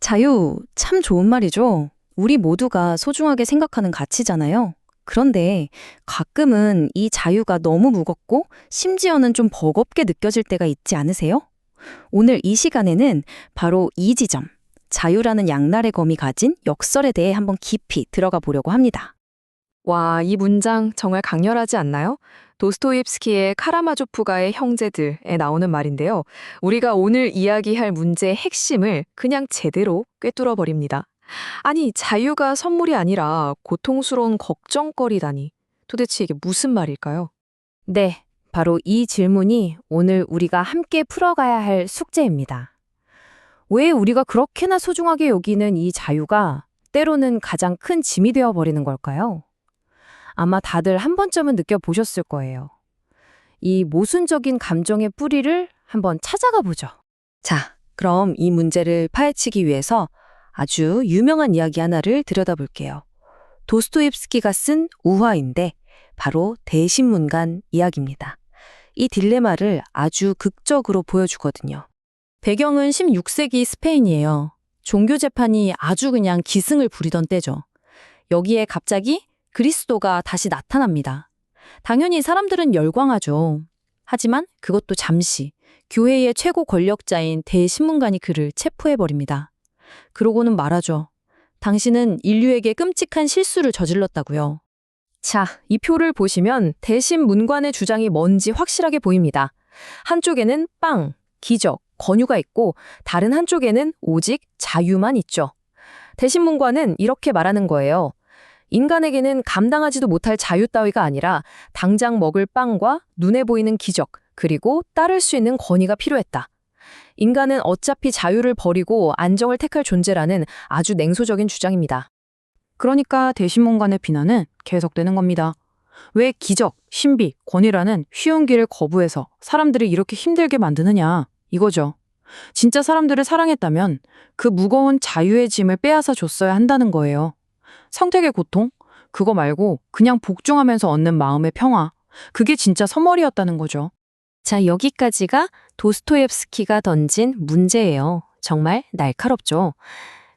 자유, 참 좋은 말이죠. 우리 모두가 소중하게 생각하는 가치잖아요. 그런데 가끔은 이 자유가 너무 무겁고 심지어는 좀 버겁게 느껴질 때가 있지 않으세요? 오늘 이 시간에는 바로 이 지점, 자유라는 양날의 검이 가진 역설에 대해 한번 깊이 들어가 보려고 합니다. 와, 이 문장 정말 강렬하지 않나요? 도스토옙스키의 카라마조프가의 형제들에 나오는 말인데요. 우리가 오늘 이야기할 문제의 핵심을 그냥 제대로 꿰뚫어 버립니다. 아니, 자유가 선물이 아니라 고통스러운 걱정거리다니. 도대체 이게 무슨 말일까요? 네, 바로 이 질문이 오늘 우리가 함께 풀어가야 할 숙제입니다. 왜 우리가 그렇게나 소중하게 여기는 이 자유가 때로는 가장 큰 짐이 되어 버리는 걸까요? 아마 다들 한 번쯤은 느껴보셨을 거예요. 이 모순적인 감정의 뿌리를 한번 찾아가 보죠. 자, 그럼 이 문제를 파헤치기 위해서 아주 유명한 이야기 하나를 들여다볼게요. 도스토옙스키가 쓴 우화인데 바로 대신문간 이야기입니다. 이 딜레마를 아주 극적으로 보여주거든요. 배경은 16세기 스페인이에요. 종교 재판이 아주 그냥 기승을 부리던 때죠. 여기에 갑자기 그리스도가 다시 나타납니다. 당연히 사람들은 열광하죠. 하지만 그것도 잠시 교회의 최고 권력자인 대신문관이 그를 체포해버립니다. 그러고는 말하죠. 당신은 인류에게 끔찍한 실수를 저질렀다고요. 자, 이 표를 보시면 대신문관의 주장이 뭔지 확실하게 보입니다. 한쪽에는 빵, 기적, 권유가 있고 다른 한쪽에는 오직 자유만 있죠. 대신문관은 이렇게 말하는 거예요. 인간에게는 감당하지도 못할 자유 따위가 아니라 당장 먹을 빵과 눈에 보이는 기적, 그리고 따를 수 있는 권위가 필요했다. 인간은 어차피 자유를 버리고 안정을 택할 존재라는 아주 냉소적인 주장입니다. 그러니까 대신문관의 비난은 계속되는 겁니다. 왜 기적, 신비, 권위라는 쉬운 길을 거부해서 사람들을 이렇게 힘들게 만드느냐 이거죠. 진짜 사람들을 사랑했다면 그 무거운 자유의 짐을 빼앗아 줬어야 한다는 거예요. 선택의 고통? 그거 말고 그냥 복종하면서 얻는 마음의 평화. 그게 진짜 선물이었다는 거죠. 자, 여기까지가 도스토옙스키가 던진 문제예요. 정말 날카롭죠.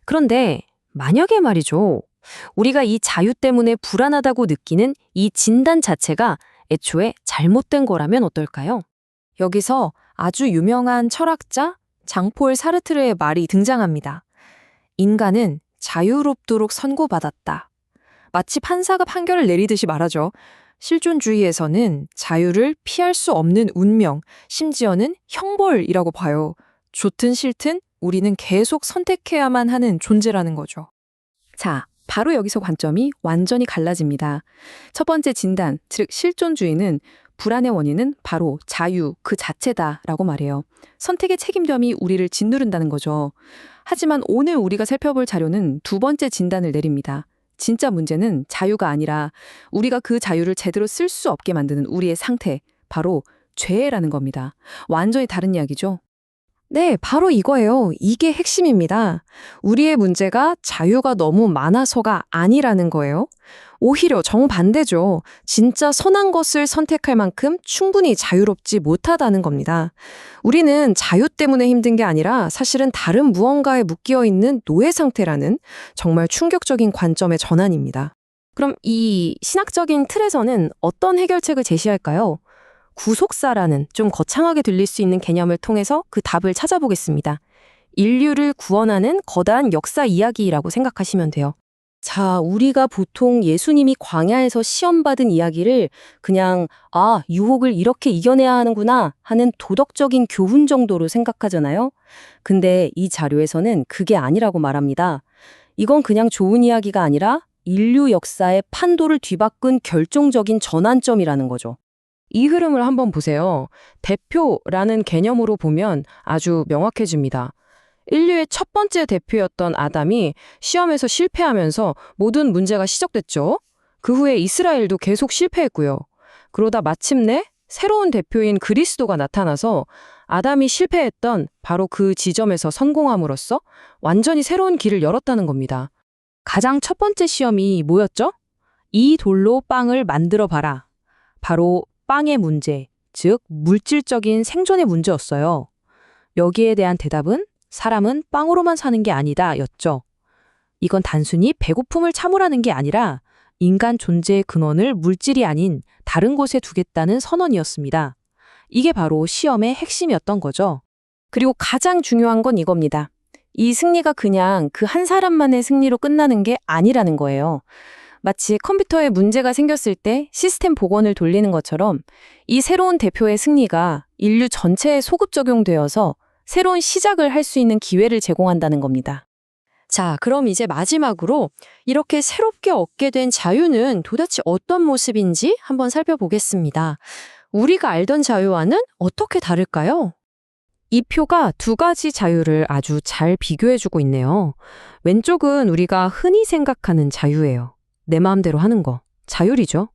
그런데 만약에 말이죠. 우리가 이 자유 때문에 불안하다고 느끼는 이 진단 자체가 애초에 잘못된 거라면 어떨까요? 여기서 아주 유명한 철학자 장폴 사르트르의 말이 등장합니다. 인간은 자유롭도록 선고받았다. 마치 판사가 판결을 내리듯이 말하죠. 실존주의에서는 자유를 피할 수 없는 운명, 심지어는 형벌이라고 봐요. 좋든 싫든 우리는 계속 선택해야만 하는 존재라는 거죠. 자, 바로 여기서 관점이 완전히 갈라집니다. 첫 번째 진단, 즉 실존주의는 불안의 원인은 바로 자유 그 자체다라고 말해요. 선택의 책임감이 우리를 짓누른다는 거죠. 하지만 오늘 우리가 살펴볼 자료는 두 번째 진단을 내립니다. 진짜 문제는 자유가 아니라 우리가 그 자유를 제대로 쓸 수 없게 만드는 우리의 상태, 바로 죄라는 겁니다. 완전히 다른 이야기죠. 네, 바로 이거예요. 이게 핵심입니다. 우리의 문제가 자유가 너무 많아서가 아니라는 거예요. 오히려 정반대죠. 진짜 선한 것을 선택할 만큼 충분히 자유롭지 못하다는 겁니다. 우리는 자유 때문에 힘든 게 아니라 사실은 다른 무언가에 묶여 있는 노예 상태라는 정말 충격적인 관점의 전환입니다. 그럼 이 신학적인 틀에서는 어떤 해결책을 제시할까요? 구속사라는 좀 거창하게 들릴 수 있는 개념을 통해서 그 답을 찾아보겠습니다. 인류를 구원하는 거대한 역사 이야기라고 생각하시면 돼요. 자, 우리가 보통 예수님이 광야에서 시험받은 이야기를 그냥 유혹을 이렇게 이겨내야 하는구나 하는 도덕적인 교훈 정도로 생각하잖아요. 근데 이 자료에서는 그게 아니라고 말합니다. 이건 그냥 좋은 이야기가 아니라 인류 역사의 판도를 뒤바꾼 결정적인 전환점이라는 거죠. 이 흐름을 한번 보세요. 대표라는 개념으로 보면 아주 명확해집니다. 인류의 첫 번째 대표였던 아담이 시험에서 실패하면서 모든 문제가 시작됐죠. 그 후에 이스라엘도 계속 실패했고요. 그러다 마침내 새로운 대표인 그리스도가 나타나서 아담이 실패했던 바로 그 지점에서 성공함으로써 완전히 새로운 길을 열었다는 겁니다. 가장 첫 번째 시험이 뭐였죠? 이 돌로 빵을 만들어 봐라. 바로 빵의 문제, 즉 물질적인 생존의 문제였어요. 여기에 대한 대답은 사람은 빵으로만 사는 게 아니다 였죠. 이건 단순히 배고픔을 참으라는 게 아니라 인간 존재의 근원을 물질이 아닌 다른 곳에 두겠다는 선언이었습니다. 이게 바로 시험의 핵심이었던 거죠. 그리고 가장 중요한 건 이겁니다. 이 승리가 그냥 그 한 사람만의 승리로 끝나는 게 아니라는 거예요. 마치 컴퓨터에 문제가 생겼을 때 시스템 복원을 돌리는 것처럼 이 새로운 대표의 승리가 인류 전체에 소급 적용되어서 새로운 시작을 할 수 있는 기회를 제공한다는 겁니다. 자, 그럼 이제 마지막으로 이렇게 새롭게 얻게 된 자유는 도대체 어떤 모습인지 한번 살펴보겠습니다. 우리가 알던 자유와는 어떻게 다를까요? 이 표가 두 가지 자유를 아주 잘 비교해주고 있네요. 왼쪽은 우리가 흔히 생각하는 자유예요. 내 마음대로 하는 거, 자율이죠.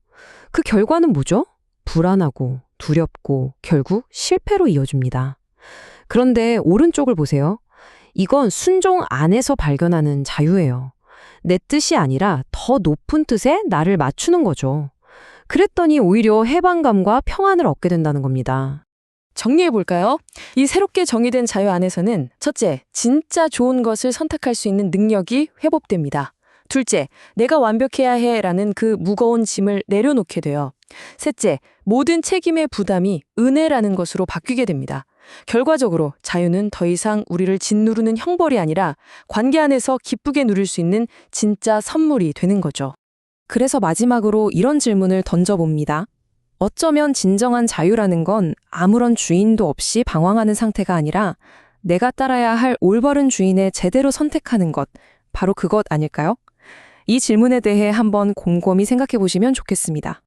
그 결과는 뭐죠? 불안하고 두렵고 결국 실패로 이어집니다. 그런데 오른쪽을 보세요. 이건 순종 안에서 발견하는 자유예요. 내 뜻이 아니라 더 높은 뜻에 나를 맞추는 거죠. 그랬더니 오히려 해방감과 평안을 얻게 된다는 겁니다. 정리해볼까요? 이 새롭게 정의된 자유 안에서는 첫째, 진짜 좋은 것을 선택할 수 있는 능력이 회복됩니다. 둘째, 내가 완벽해야 해라는 그 무거운 짐을 내려놓게 돼요. 셋째, 모든 책임의 부담이 은혜라는 것으로 바뀌게 됩니다. 결과적으로 자유는 더 이상 우리를 짓누르는 형벌이 아니라 관계 안에서 기쁘게 누릴 수 있는 진짜 선물이 되는 거죠. 그래서 마지막으로 이런 질문을 던져봅니다. 어쩌면 진정한 자유라는 건 아무런 주인도 없이 방황하는 상태가 아니라 내가 따라야 할 올바른 주인을 제대로 선택하는 것, 바로 그것 아닐까요? 이 질문에 대해 한번 곰곰이 생각해 보시면 좋겠습니다.